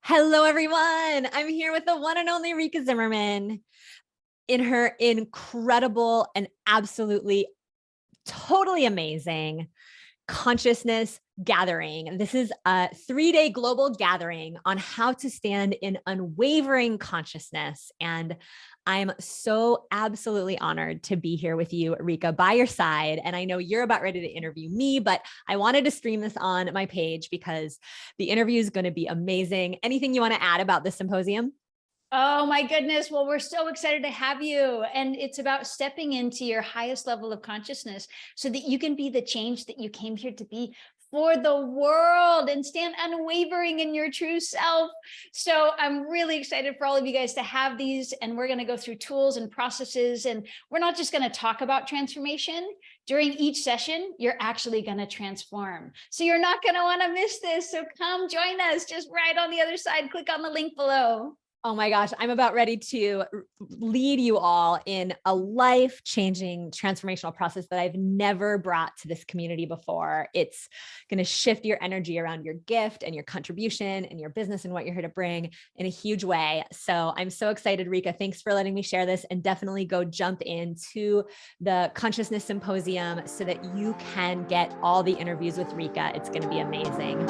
Hello, everyone. I'm here with the one and only Rikka Zimmerman in her incredible and absolutely totally amazing consciousness gathering. This is a 3-day global gathering on how to stand in unwavering consciousness. And I'm so absolutely honored to be here with you, Rikka, by your side. And I know you're about ready to interview me, but I wanted to stream this on my page because the interview is going to be amazing. Anything you want to add about this symposium? Oh my goodness. Well, we're so excited to have you. And it's about stepping into your highest level of consciousness so that you can be the change that you came here to be for the world and stand unwavering in your true self. So I'm really excited for all of you guys to have these. And we're going to go through tools and processes. And we're not just going to talk about transformation. During each session, you're actually going to transform. So you're not going to want to miss this. So come join us just right on the other side. Click on the link below. Oh my gosh, I'm about ready to lead you all in a life-changing transformational process that I've never brought to this community before. It's going to shift your energy around your gift and your contribution and your business and what you're here to bring in a huge way. So I'm so excited, Rikka. Thanks for letting me share this, and definitely go jump into the Consciousness Symposium so that you can get all the interviews with Rikka. It's going to be amazing.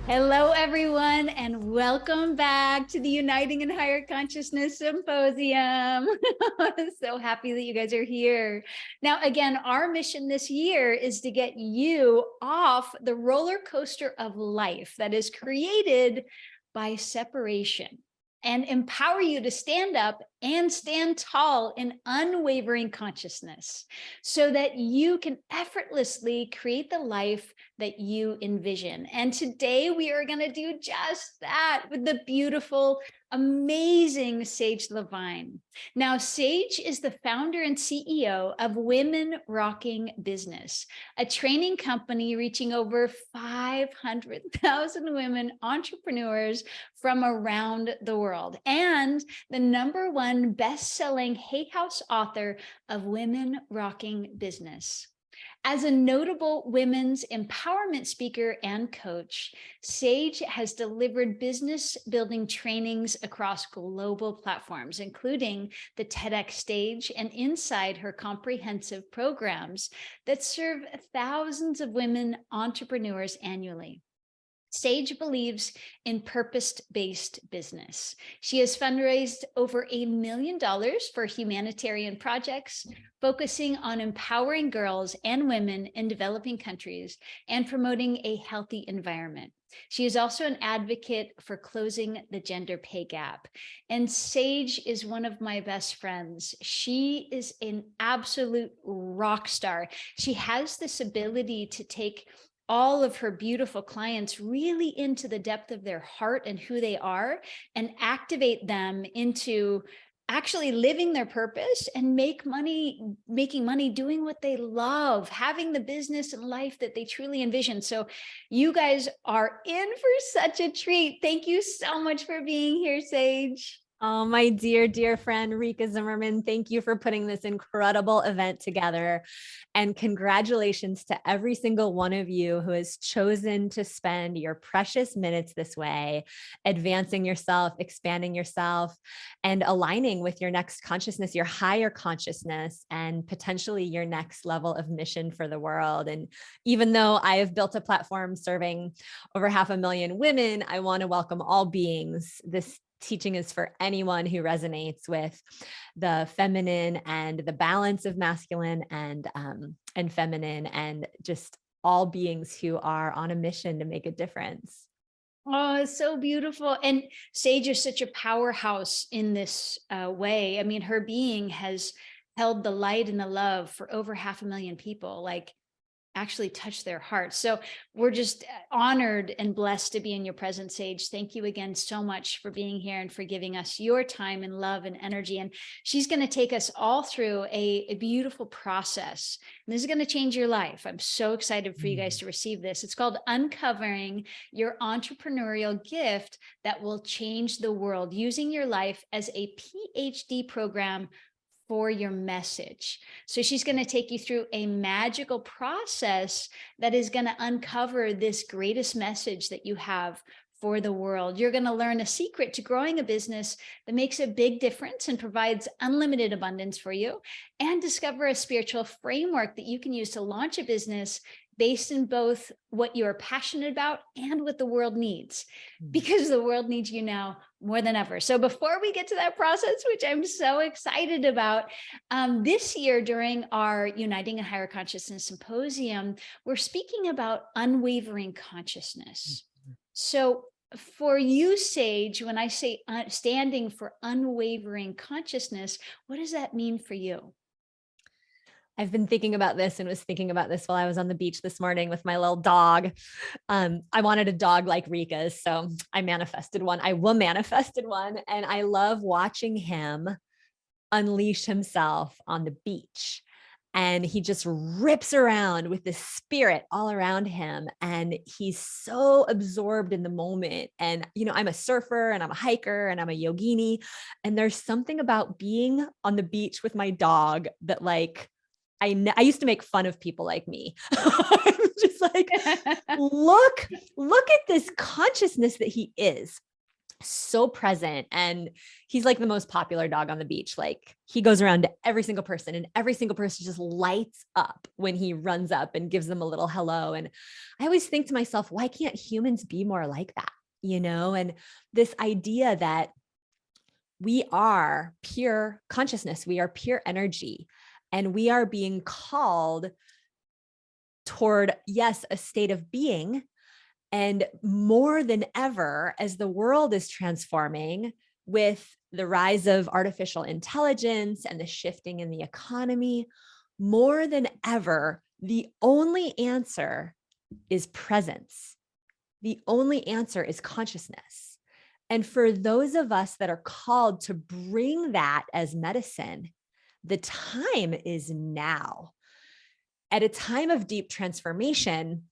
Hello, everyone, and welcome back to the Uniting in Higher Consciousness Symposium. I'm so happy that you guys are here. Now, again, our mission this year is to get you off the roller coaster of life that is created by separation and empower you to stand up and stand tall in unwavering consciousness so that you can effortlessly create the life that you envision. And today we are going to do just that with the beautiful, amazing Sage Lavine. Now, Sage is the founder and CEO of Women Rocking Business, a training company reaching over 500,000 women entrepreneurs from around the world, and the #1 best-selling Hay House author of Women Rocking Business. As a notable women's empowerment speaker and coach, Sage has delivered business building trainings across global platforms, including the TedX stage and inside her comprehensive programs that serve thousands of women entrepreneurs annually. Sage believes in purpose-based business. She has fundraised over $1 million for humanitarian projects, focusing on empowering girls and women in developing countries and promoting a healthy environment. She is also an advocate for closing the gender pay gap. And Sage is one of my best friends. She is an absolute rock star. She has this ability to take all of her beautiful clients really into the depth of their heart and who they are, and activate them into actually living their purpose and making money doing what they love, having the business and life that they truly envision. So you guys are in for such a treat. Thank you so much for being here, Sage. Oh, my dear, dear friend, Rikka Zimmerman, thank you for putting this incredible event together. And congratulations to every single one of you who has chosen to spend your precious minutes this way, advancing yourself, expanding yourself, and aligning with your next consciousness, your higher consciousness, and potentially your next level of mission for the world. And even though I have built a platform serving over 500,000 women, I want to welcome all beings. This teaching is for anyone who resonates with the feminine and the balance of masculine and feminine, and just all beings who are on a mission to make a difference. Oh, it's so beautiful. And Sage is such a powerhouse in this way. I mean, her being has held the light and the love for over 500,000 people. Like, actually touch their hearts. So we're just honored and blessed to be in your presence, Sage. Thank you again so much for being here and for giving us your time and love and energy. And she's going to take us all through a beautiful process. And this is going to change your life. I'm so excited for you guys to receive this. It's called Uncovering Your Entrepreneurial Gift That Will Change the World, Using Your Life as a PhD Program for your message. So she's going to take you through a magical process that is going to uncover this greatest message that you have for the world. You're going to learn a secret to growing a business that makes a big difference and provides unlimited abundance for you, and discover a spiritual framework that you can use to launch a business based in both what you're passionate about and what the world needs, because the world needs you now more than ever. So before we get to that process, which I'm so excited about, this year during our Uniting in Higher Consciousness Symposium, we're speaking about unwavering consciousness. So for you, Sage, when I say standing for unwavering consciousness, what does that mean for you? I've been thinking about this and was thinking about this while I was on the beach this morning with my little dog. I wanted a dog like Rikka's, so I manifested one. I will manifested one, and I love watching him unleash himself on the beach. And he just rips around with the spirit all around him. And he's so absorbed in the moment. And, I'm a surfer and I'm a hiker and I'm a yogini. And there's something about being on the beach with my dog that I used to make fun of people like me. I'm just like, look at this consciousness that he is, so present. And he's like the most popular dog on the beach. Like, he goes around to every single person, and every single person just lights up when he runs up and gives them a little hello. And I always think to myself, why can't humans be more like that? And this idea that we are pure consciousness, we are pure energy, and we are being called toward, yes, a state of being. And more than ever, as the world is transforming with the rise of artificial intelligence and the shifting in the economy, more than ever, the only answer is presence. The only answer is consciousness. And for those of us that are called to bring that as medicine, the time is now. At a time of deep transformation,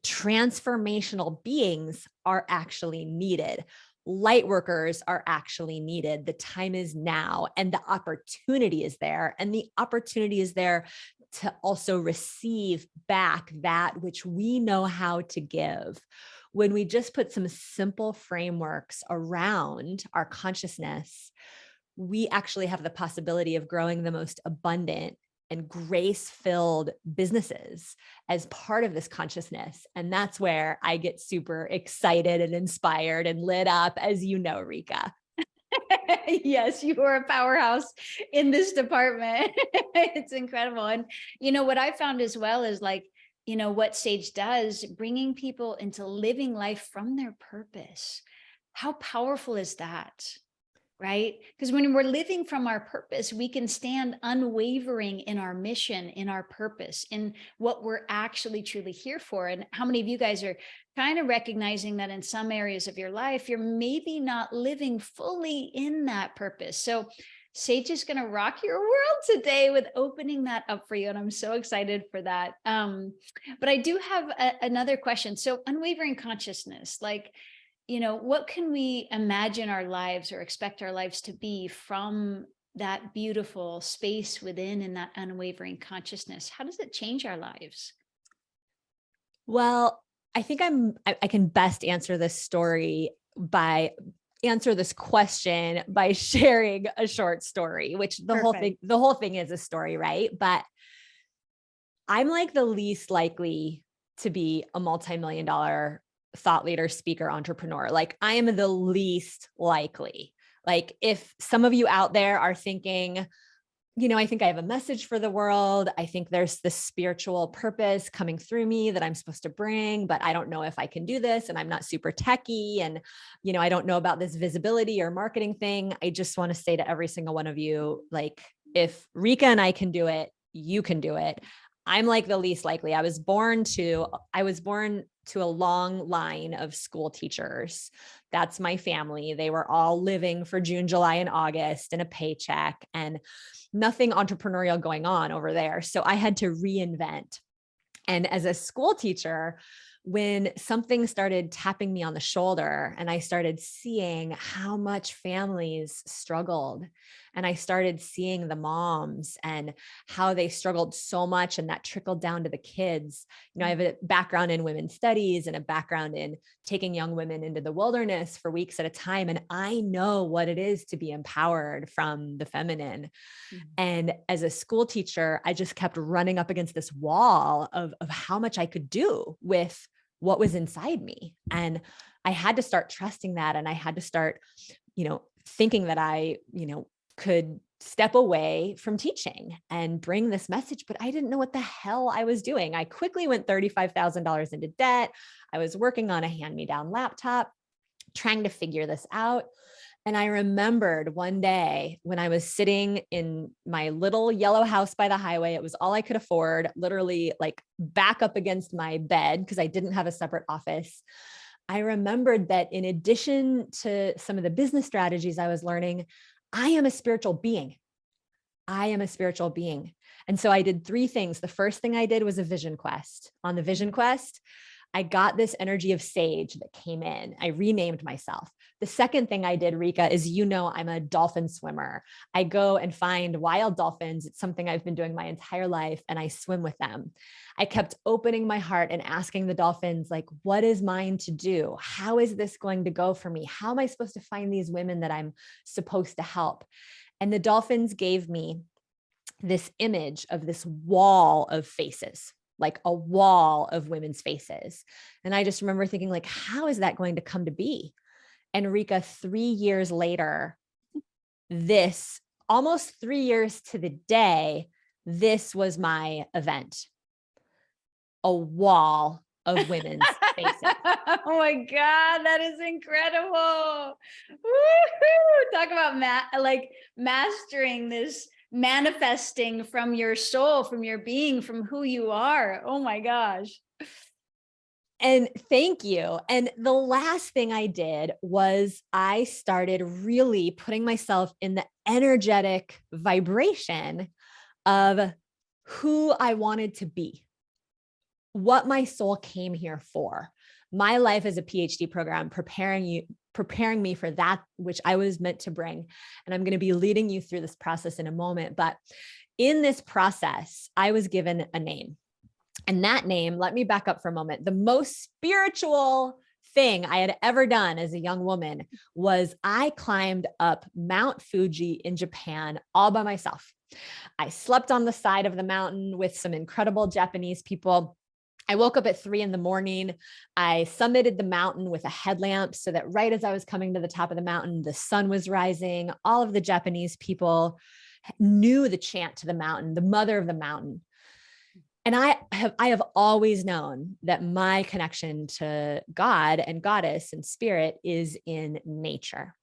transformational beings are actually needed. Light workers are actually needed. The time is now, and the opportunity is there. And the opportunity is there to also receive back that which we know how to give. When we just put some simple frameworks around our consciousness, we actually have the possibility of growing the most abundant and grace-filled businesses as part of this consciousness. And that's where I get super excited and inspired and lit up, as you know, Rikka. Yes, you are a powerhouse in this department. It's incredible. And what I found as well is what Sage does, bringing people into living life from their purpose. How powerful is that? Right? Because when we're living from our purpose, we can stand unwavering in our mission, in our purpose, in what we're actually truly here for. And how many of you guys are kind of recognizing that in some areas of your life, you're maybe not living fully in that purpose? So Sage is going to rock your world today with opening that up for you. And I'm so excited for that. But I do have another question. So unwavering consciousness, what can we imagine our lives or expect our lives to be from that beautiful space within and that unwavering consciousness? How does it change our lives? Well, I think I can best answer this question by sharing a short story, which the whole thing is a story, right? But I'm like the least likely to be a multi-million-dollar thought leader, speaker, entrepreneur. Like, I am the least likely. Like, if some of you out there are thinking, I think I have a message for the world. I think there's this spiritual purpose coming through me that I'm supposed to bring, but I don't know if I can do this. And I'm not super techie. And, I don't know about this visibility or marketing thing. I just want to say to every single one of you, like, if Rikka and I can do it, you can do it. I'm like the least likely. I was born to a long line of school teachers. That's my family. They were all living for June, July, and August and a paycheck, and nothing entrepreneurial going on over there. So I had to reinvent. And as a school teacher, when something started tapping me on the shoulder and I started seeing how much families struggled And I started seeing the moms and how they struggled so much, and that trickled down to the kids. I have a background in women's studies and a background in taking young women into the wilderness for weeks at a time. And I know what it is to be empowered from the feminine. And as a school teacher, I just kept running up against this wall of how much I could do with what was inside me. And I had to start trusting that. And I had to start, thinking that I, could step away from teaching and bring this message, but I didn't know what the hell I was doing. I quickly went $35,000 into debt. I was working on a hand-me-down laptop, trying to figure this out. And I remembered one day when I was sitting in my little yellow house by the highway, it was all I could afford, literally like back up against my bed because I didn't have a separate office. I remembered that in addition to some of the business strategies I was learning, I am a spiritual being. I am a spiritual being. And so I did three things. The first thing I did was a vision quest. On the vision quest, I got this energy of sage that came in. I renamed myself. The second thing I did, Rikka, is, I'm a dolphin swimmer. I go and find wild dolphins. It's something I've been doing my entire life, and I swim with them. I kept opening my heart and asking the dolphins, like, what is mine to do? How is this going to go for me? How am I supposed to find these women that I'm supposed to help? And the dolphins gave me this image of this wall of faces, like a wall of women's faces. And I just remember thinking, like, how is that going to come to be? And Rikka, 3 years later, this almost 3 years to the day, this was my event. A wall of women's faces. Oh my God, that is incredible. Woo-hoo! Talk about mastering this, manifesting from your soul, from your being, from who you are. Oh my gosh. And thank you. And the last thing I did was I started really putting myself in the energetic vibration of who I wanted to be, what my soul came here for. My life as a PhD program, preparing me for that which I was meant to bring. And I'm going to be leading you through this process in a moment. But in this process, I was given a name. And that name, let me back up for a moment. The most spiritual thing I had ever done as a young woman was I climbed up Mount Fuji in Japan all by myself. I slept on the side of the mountain with some incredible Japanese people. I woke up at 3 a.m. I summited the mountain with a headlamp so that right as I was coming to the top of the mountain, the sun was rising. All of the Japanese people knew the chant to the mountain, the mother of the mountain. And I have always known that my connection to God and goddess and spirit is in nature.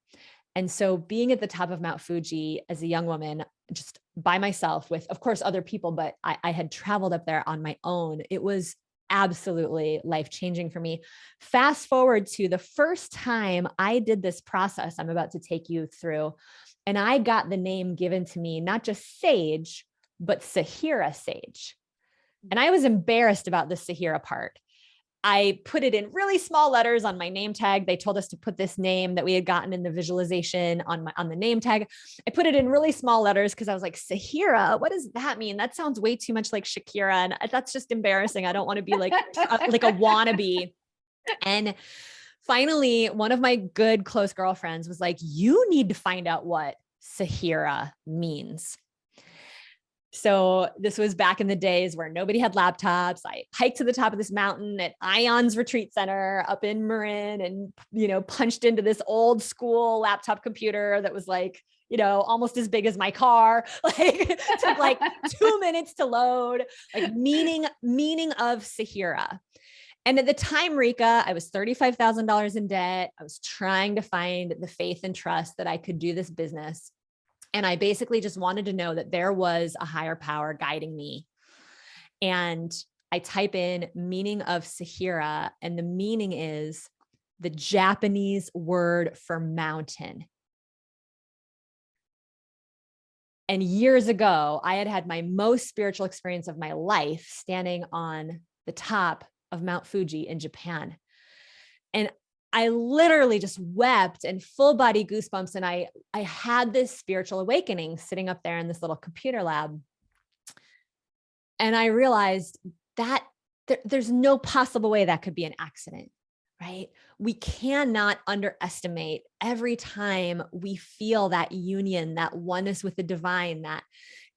And so being at the top of Mount Fuji as a young woman, just by myself with, of course, other people, but I had traveled up there on my own. It was absolutely life-changing for me. Fast forward to the first time I did this process I'm about to take you through, and I got the name given to me, not just sage, but Sahira sage. And I was embarrassed about the Sahira part. I put it in really small letters on my name tag. They told us to put this name that we had gotten in the visualization on the name tag. I put it in really small letters because I was like, Sahira, what does that mean? That sounds way too much like Shakira. And that's just embarrassing. I don't want to be like a wannabe. And finally, one of my good close girlfriends was like, you need to find out what Sahira means. So this was back in the days where nobody had laptops. I hiked to the top of this mountain at Ion's Retreat Center up in Marin and, punched into this old school laptop computer that was like, almost as big as my car. Like took like 2 minutes to load, like meaning of Sahira. And at the time, Rikka, I was $35,000 in debt. I was trying to find the faith and trust that I could do this business. And I basically just wanted to know that there was a higher power guiding me. And I type in meaning of Sahira, and the meaning is the Japanese word for mountain. And years ago, I had had my most spiritual experience of my life standing on the top of Mount Fuji in Japan. And I literally just wept and full body goosebumps. And I had this spiritual awakening sitting up there in this little computer lab. And I realized that there's no possible way that could be an accident, right? We cannot underestimate every time we feel that union, that oneness with the divine, that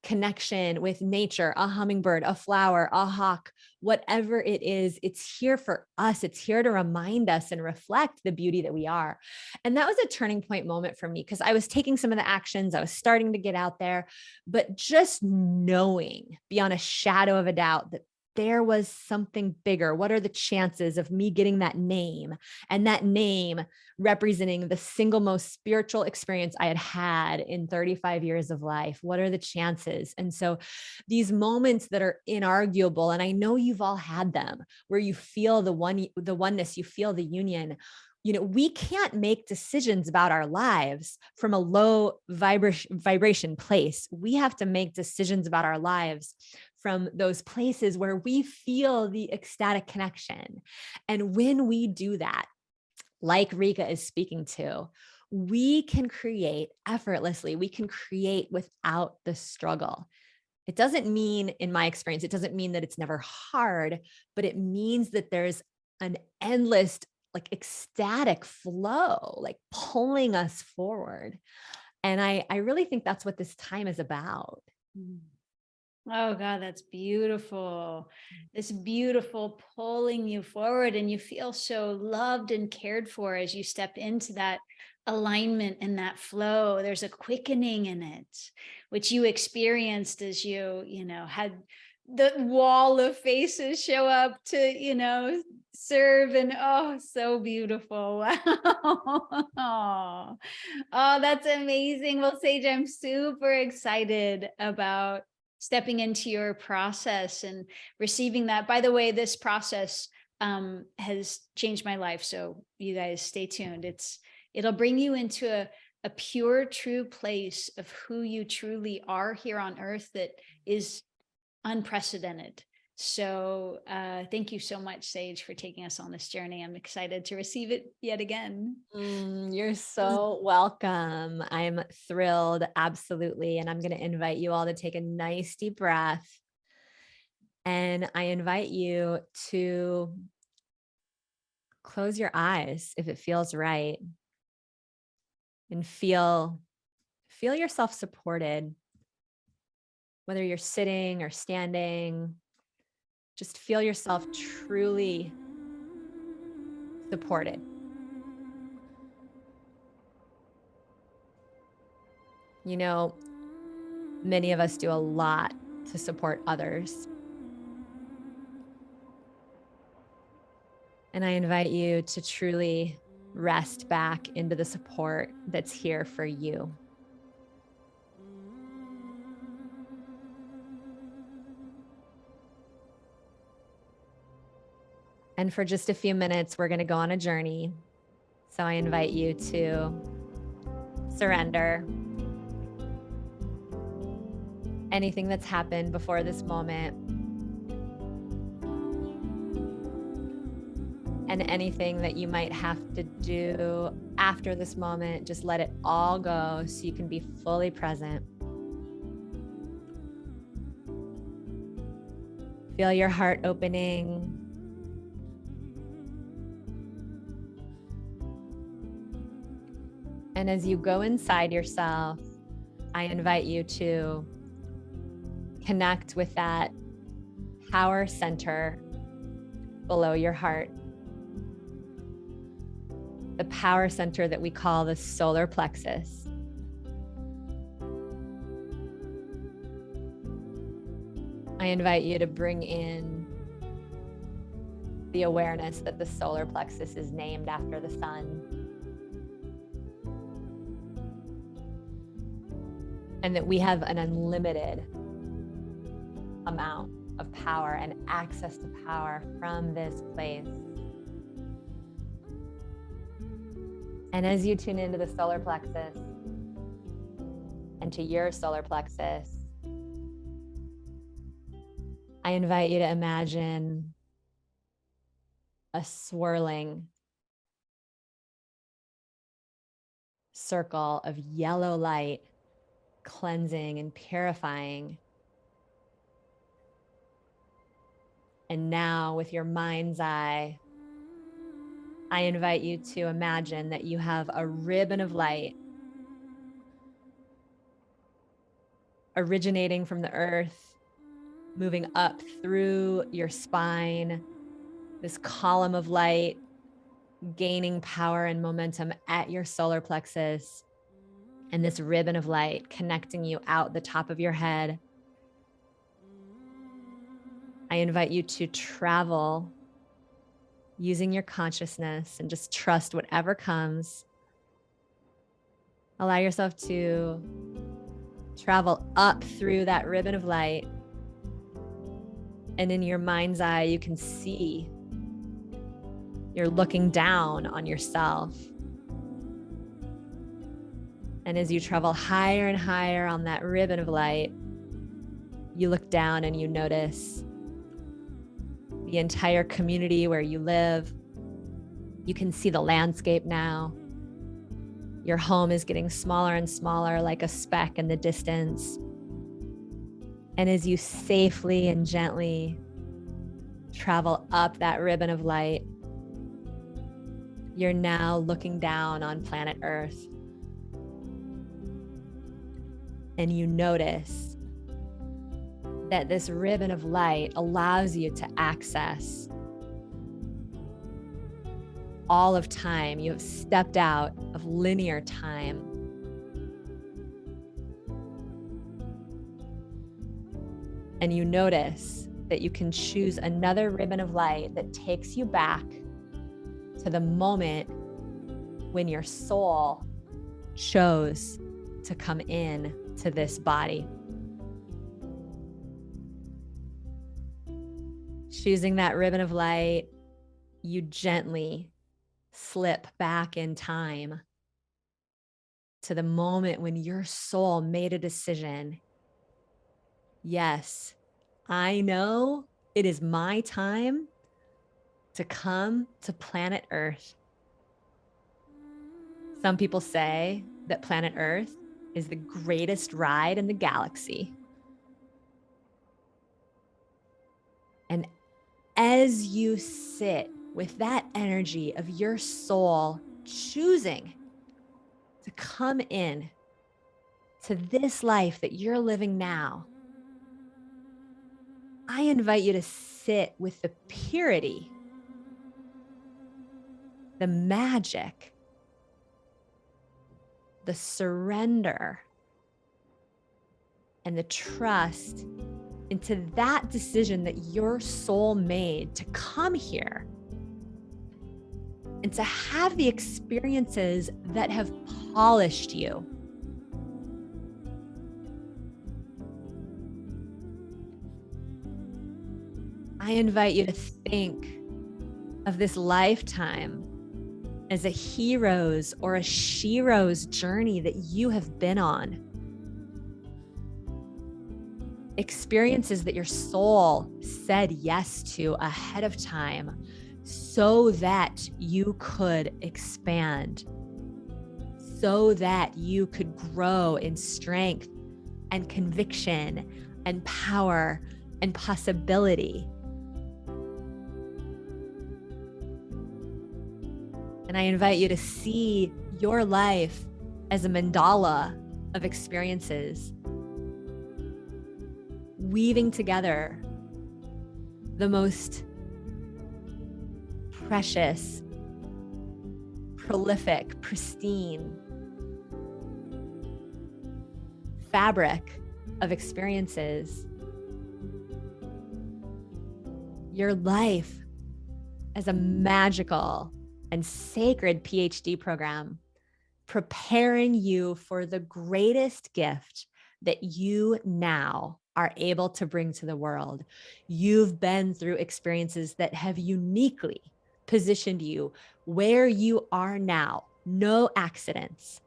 connection with nature, a hummingbird, a flower, a hawk, whatever it is, it's here for us. It's here to remind us and reflect the beauty that we are. And that was a turning point moment for me because I was taking some of the actions, I was starting to get out there, but just knowing beyond a shadow of a doubt that there was something bigger. What are the chances of me getting that name, and that name representing the single most spiritual experience I had had in 35 years of life? What are the chances? And so these moments that are inarguable, and I know you've all had them, where you feel the oneness, you feel the union. We can't make decisions about our lives from a low vibration place. We have to make decisions about our lives from those places where we feel the ecstatic connection. And when we do that, like Rikka is speaking to, we can create effortlessly. We can create without the struggle. It doesn't mean, in my experience, it doesn't mean that it's never hard, but it means that there's an endless, like, ecstatic flow, like pulling us forward. And I really think that's what this time is about. Oh God, that's beautiful. This beautiful pulling you forward, and you feel so loved and cared for as you step into that alignment and that flow. There's a quickening in it, which you experienced as you had the wall of faces show up to, serve. And oh, so beautiful. Wow. Oh, that's amazing. Well, Sage, I'm super excited about stepping into your process and receiving that. By the way, this process has changed my life. So you guys stay tuned. It'll bring you into a pure, true place of who you truly are here on earth that is unprecedented. So thank you so much, Sage, for taking us on this journey. I'm excited to receive it yet again. You're so welcome. I'm thrilled. Absolutely. And I'm going to invite you all to take a nice deep breath. And I invite you to close your eyes if it feels right, and feel yourself supported, whether you're sitting or standing. Just feel yourself truly supported. Many of us do a lot to support others. And I invite you to truly rest back into the support that's here for you. And for just a few minutes, we're going to go on a journey. So I invite you to surrender anything that's happened before this moment, and anything that you might have to do after this moment. Just let it all go so you can be fully present. Feel your heart opening. And as you go inside yourself, I invite you to connect with that power center below your heart, the power center that we call the solar plexus. I invite you to bring in the awareness that the solar plexus is named after the sun, and that we have an unlimited amount of power and access to power from this place. And as you tune into the solar plexus and to your solar plexus, I invite you to imagine a swirling circle of yellow light, cleansing and purifying. And now, with your mind's eye, I invite you to imagine that you have a ribbon of light originating from the earth, moving up through your spine, this column of light gaining power and momentum at your solar plexus, and this ribbon of light connecting you out the top of your head. I invite you to travel using your consciousness and just trust whatever comes. Allow yourself to travel up through that ribbon of light. And in your mind's eye, you can see you're looking down on yourself. And as you travel higher and higher on that ribbon of light, you look down and you notice the entire community where you live. You can see the landscape now. Your home is getting smaller and smaller, like a speck in the distance. And as you safely and gently travel up that ribbon of light, you're now looking down on planet Earth. And you notice that this ribbon of light allows you to access all of time. You have stepped out of linear time. And you notice that you can choose another ribbon of light that takes you back to the moment when your soul chose to come in to this body. Choosing that ribbon of light, you gently slip back in time to the moment when your soul made a decision. Yes, I know it is my time to come to planet Earth. Some people say that planet Earth is the greatest ride in the galaxy. And as you sit with that energy of your soul choosing to come in to this life that you're living now, I invite you to sit with the purity, the magic, the surrender, and the trust into that decision that your soul made to come here and to have the experiences that have polished you. I invite you to think of this lifetime as a hero's or a shero's journey that you have been on. Experiences that your soul said yes to ahead of time so that you could expand, so that you could grow in strength and conviction and power and possibility. And I invite you to see your life as a mandala of experiences, weaving together the most precious, prolific, pristine fabric of experiences. Your life as a magical and sacred PhD program, preparing you for the greatest gift that you now are able to bring to the world. You've been through experiences that have uniquely positioned you where you are now. No accidents.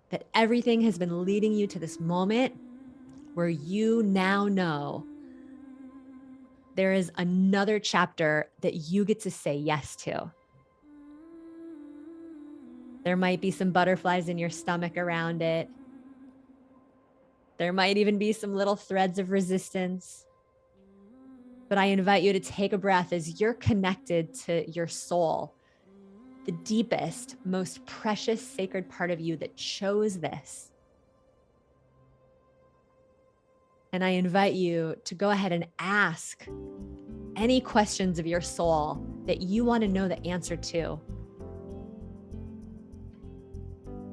That everything has been leading you to this moment where you now know there is another chapter that you get to say yes to. There might be some butterflies in your stomach around it. There might even be some little threads of resistance. But I invite you to take a breath as you're connected to your soul, the deepest, most precious, sacred part of you that chose this. And I invite you to go ahead and ask any questions of your soul that you want to know the answer to.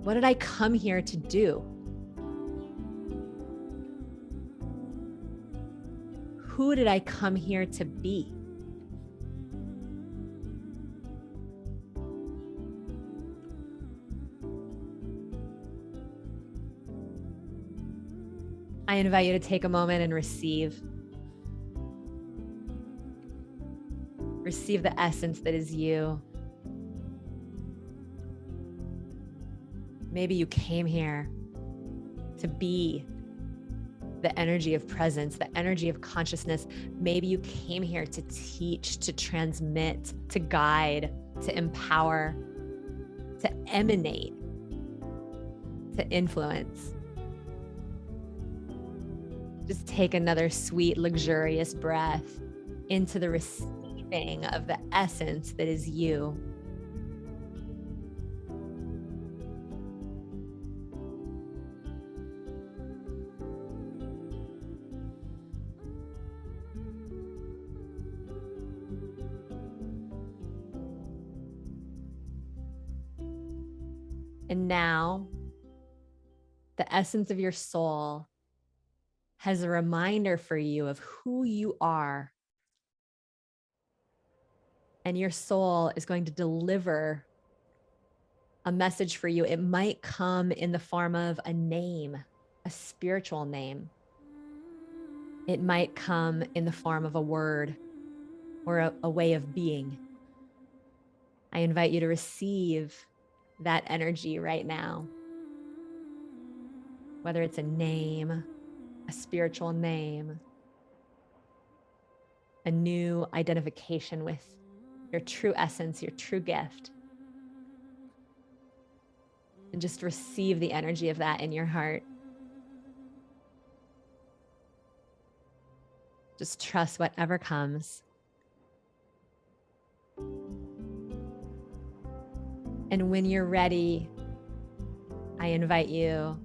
What did I come here to do? Who did I come here to be? I invite you to take a moment and receive. Receive the essence that is you. Maybe you came here to be the energy of presence, the energy of consciousness. Maybe you came here to teach, to transmit, to guide, to empower, to emanate, to influence. Just take another sweet, luxurious breath into the receiving of the essence that is you. And now, the essence of your soul has a reminder for you of who you are. And your soul is going to deliver a message for you. It might come in the form of a name, a spiritual name. It might come in the form of a word or a way of being. I invite you to receive that energy right now. Whether it's a name, a spiritual name, a new identification with your true essence, your true gift. And just receive the energy of that in your heart. Just trust whatever comes. And when you're ready, I invite you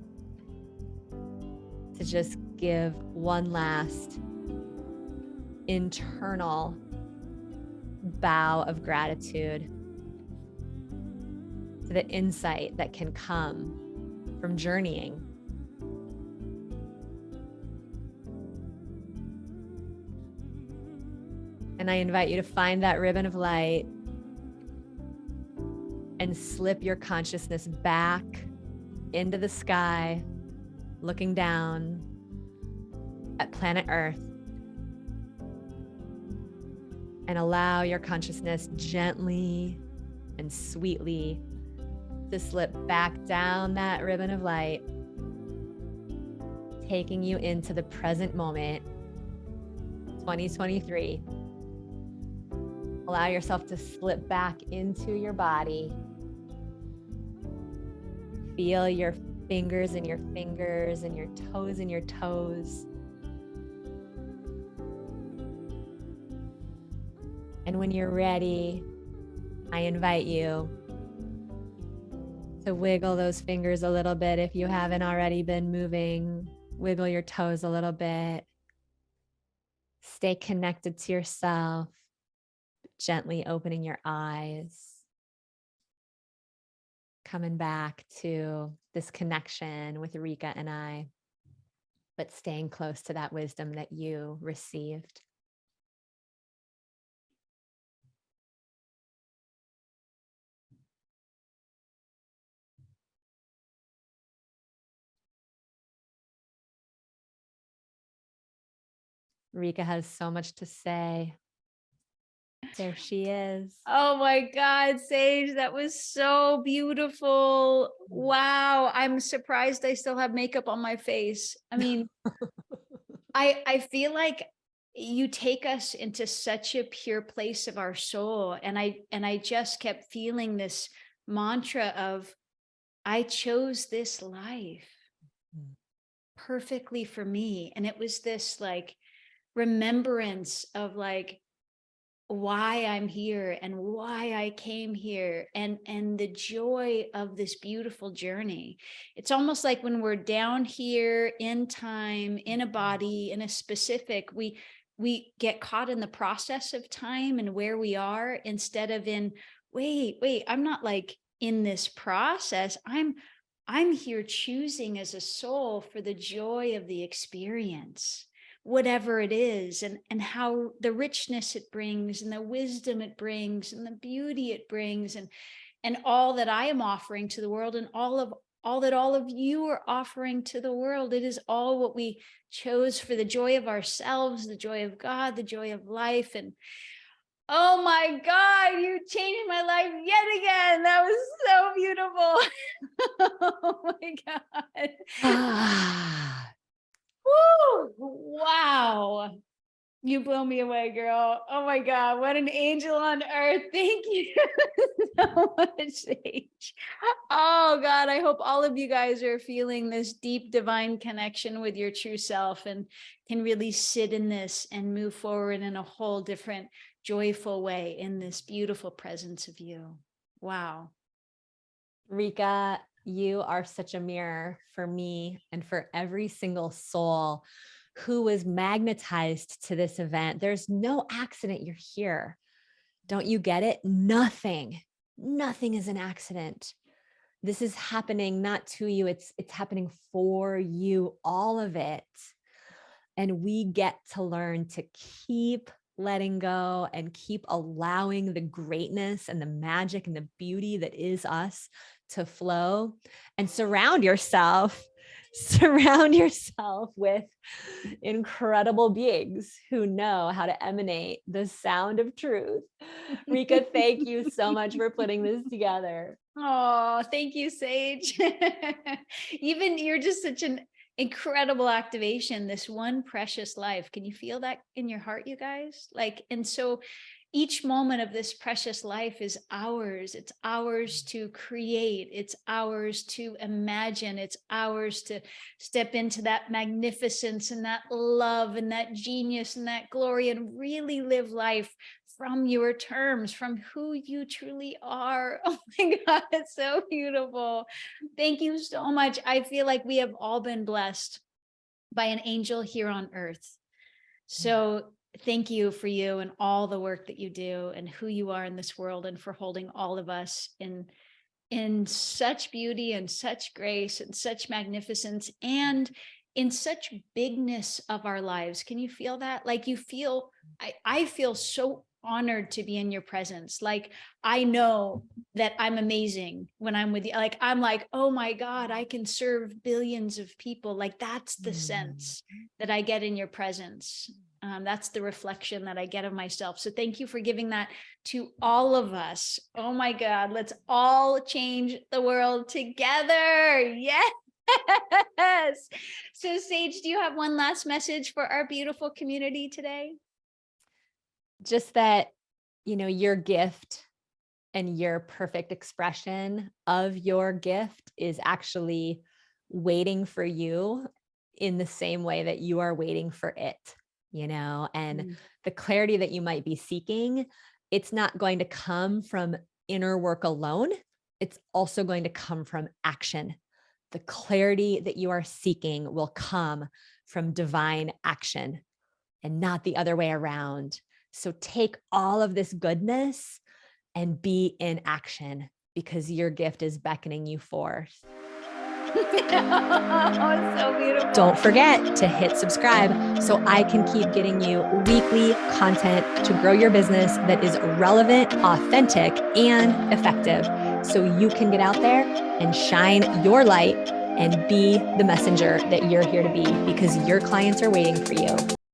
to just give one last internal bow of gratitude to the insight that can come from journeying. And I invite you to find that ribbon of light and slip your consciousness back into the sky, looking down at planet Earth. And allow your consciousness gently and sweetly to slip back down that ribbon of light, taking you into the present moment, 2023. Allow yourself to slip back into your body. Feel your fingers in your fingers and your toes in your toes. And when you're ready, I invite you to wiggle those fingers a little bit. If you haven't already been moving, wiggle your toes a little bit. Stay connected to yourself, gently opening your eyes. Coming back to this connection with Rikka and I, but staying close to that wisdom that you received. Rikka has so much to say. There she is. Oh my God, Sage, that was so beautiful. Wow. I'm surprised I still have makeup on my face. I mean, I feel like you take us into such a pure place of our soul. And I just kept feeling this mantra of, I chose this life Mm. perfectly for me. And it was this like remembrance of like why I'm here and why I came here, and the joy of this beautiful journey. It's almost like when we're down here in time, in a body, in a specific, we get caught in the process of time and where we are, instead of in, wait, I'm not like in this process. I'm here choosing as a soul for the joy of the experience, whatever it is, and how the richness it brings and the wisdom it brings and the beauty it brings, and all that I am offering to the world, and all that all of you are offering to the world. It is all what we chose for the joy of ourselves, the joy of God, the joy of life. And oh my God, you changed my life yet again. That was so beautiful. Oh my God. Ah, Woo! Wow. You blow me away, girl. Oh my God, what an angel on earth. Thank you so much, Sage. Oh God, I hope all of you guys are feeling this deep divine connection with your true self and can really sit in this and move forward in a whole different, joyful way in this beautiful presence of you. Wow. Rikka, you are such a mirror for me and for every single soul who was magnetized to this event. There's no accident you're here. Don't you get it? Nothing is an accident. This is happening not to you. It's happening for you, all of it. And we get to learn to keep letting go and keep allowing the greatness and the magic and the beauty that is us to flow, and surround yourself with incredible beings who know how to emanate the sound of truth. Rikka, thank you so much for putting this together. Oh, thank you, Sage. Even you're just such an incredible activation, this one precious life. Can you feel that in your heart, you guys? Like, and so each moment of this precious life is ours. It's ours to create. It's ours to imagine. It's ours to step into that magnificence and that love and that genius and that glory, and really live life from your terms, from who you truly are. Oh my God, it's so beautiful. Thank you so much. I feel like we have all been blessed by an angel here on earth. So thank you for you and all the work that you do and who you are in this world, and for holding all of us in such beauty and such grace and such magnificence and in such bigness of our lives. Can you feel that? Like you feel, I feel so honored to be in your presence. Like I know that I'm amazing when I'm with you. Like I'm like, oh my God, I can serve billions of people. Like that's the sense that I get in your presence. That's the reflection that I get of myself. So thank you for giving that to all of us. Oh my God, let's all change the world together. Yes. So Sage, do you have one last message for our beautiful community today? Just that, your gift and your perfect expression of your gift is actually waiting for you in the same way that you are waiting for it, and the clarity that you might be seeking, it's not going to come from inner work alone. It's also going to come from action. The clarity that you are seeking will come from divine action and not the other way around. So take all of this goodness and be in action, because your gift is beckoning you forth. Oh, so beautiful. Don't forget to hit subscribe so I can keep getting you weekly content to grow your business that is relevant, authentic, and effective, so you can get out there and shine your light and be the messenger that you're here to be, because your clients are waiting for you.